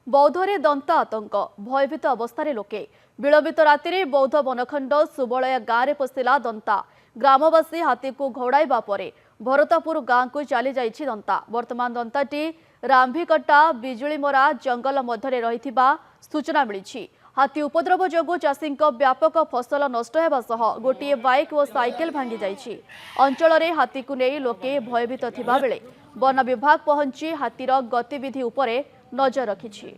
बौद्धरे दंता आतंक भयभीत अवस्था लोके विलंबित राति बौद्ध वनखंड सुबलया गाँव में पशिला दंता ग्रामवासी हाथी को घौड़ाइबा परे भरतपुर गाँव को चली जाइछि दंता। वर्तमान दंताटी रांभीकटा बिजुलीमरा जंगल मध्य रही सूचना मिली। हाथी उपद्रव जोगु चाषी व्यापक फसल नष्ट होगा सह गोटे बाइक और साइकेल भांगी जाइछि। अंचल में हाथी को नहीं लोके भयभीत थिबा बेले वन विभाग पहुंची हाथीर गतिविधि उपरे नजर रखिछि।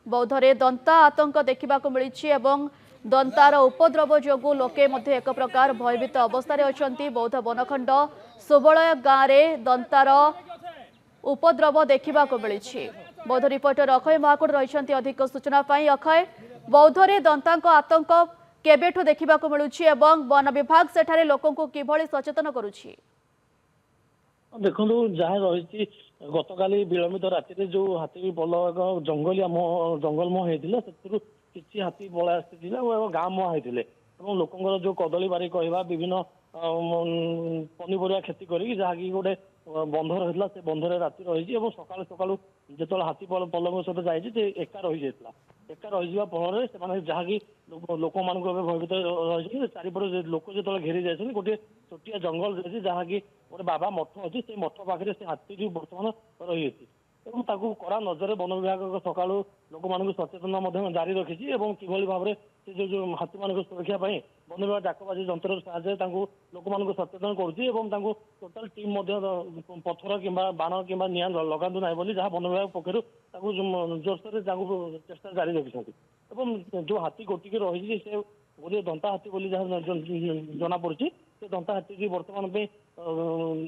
बौद्धरे दंता आतंक देखा मिली एवं दंतार उपद्रव जोगु लोके मध्य एक प्रकार भयभीत अवस्था अछंती। बौद्ध वनखंड सुबलय गाँव में दंतार उपद्रव देखा मिली। बौद्ध रिपोर्टर अक्षय महाकुड़ रही अधिक सूचना पाई। अक्षय, बौद्धरे दंता आतंक केबेठु देखा मिलुछि एवं वन विभाग सेठारे लोकों को किभଳି सचेतन करुछि? देखो जहाँ रही गतकाली विलंबित राति जो हाथी पल जंगल मुह होता से किसी हाथी पल आसी गाँ मुह होते लोक जो कदली बारी कहवा विभिन्न पनीपरिया खेती करी जहाँकि गोटे बंध रही से बंधरे राति रही सका सका जो हाथी पलंग सहित जाइए एका रही जाता एका रही फल से जहाँकि लोक मान भयभीत रही चारिपटे लोक जो घेरी जाए गोटे छोटिया जंगल रही जहाँकि गोटे बाबा मठ अच्छी से मठ पाखे से हाथी बर्तमान रही कड़ा नजर वन विभाग सका लोक मान सचेतन जारी रखी कि भाव में से जो हाथी मान सुरक्षा वन विभाग डाकबाजी जंत्र साहाय्य लोक मान सचेतन करुँच टोटाल टीम पथर कि बाण कि निआ लगातु ना जहाँ वन विभाग पक्षर जोरसोर चेष्टा जारी रखिंट जो हाथी गोटिक रही से गोटे दंता हाथी बोली जहाँ जना पड़ी से दंता हाथी की बर्तमान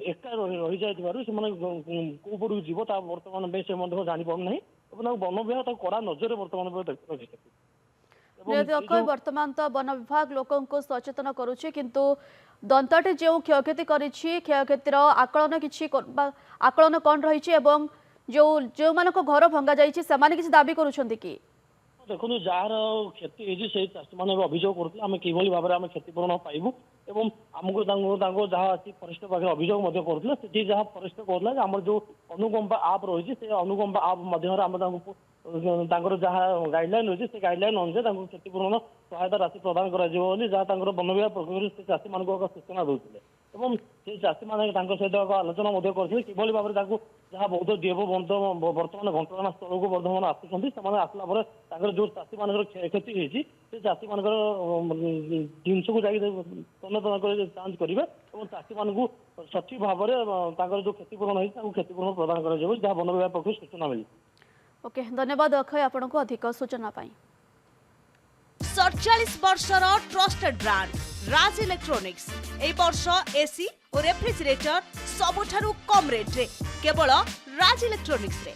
एका रही जाए कौ पड़ू जीव बर्तमान से जापारना वन विभाग कड़ा नजर बर्तमान अक्षय, वर्तमान तो वन विभाग लोकों को सचेतन करुछि किंतु दंताटी जो क्षयक्षति करिछि क्षयक्षतिर आकलन किछि आकलन कौन रही एवं जो मानक घर भंगा जाइछि सेमाने किछि दाबी करुछन्ति कि? देखो जार क्षति से चाषी मैंने अभियोग करते आम कि भाव में आम क्षतिपूरण पाइबू एवं आमको जहाँ अच्छी फरेस्ट पाखे अभियोग करते जहाँ फरेस्ट कहला आम जो अनुकंपा आप रही से अनुकंपा आप माध्यम जहाँ गाइडलाइन रही से गाइडलाइन अनुसार क्षतिपूरण सहायता राशि प्रदान कर जहाँ वन विभाग पक्ष से चाषी मान सूचना दूसरे से चाषी मैंने सहित आलोचना करते कि भाव में जहाँ बौद्ध डीएफ बर्तमान घंटना स्थल को बर्तमान आसुँच आसला जो चाषी मान क्षयक्षति होती से चाषी मान जिनस को जान जांच करेंगे और चाषी मान सठिक भाव में जो क्षतिपूरण होती क्षतिपूरण प्रदान कर जहाँ वन विभाग पक्ष सूचना मिली। ओके, धन्यवाद अक्षय आपन को अधिक सूचना पाई। 47 वर्षर ट्रस्टेड ब्रांड राज इलेक्ट्रॉनिक्स ए वर्ष एसी और रेफ्रिजरेटर सबुठारु कम रेट रे केवल राज इलेक्ट्रॉनिक्स रे।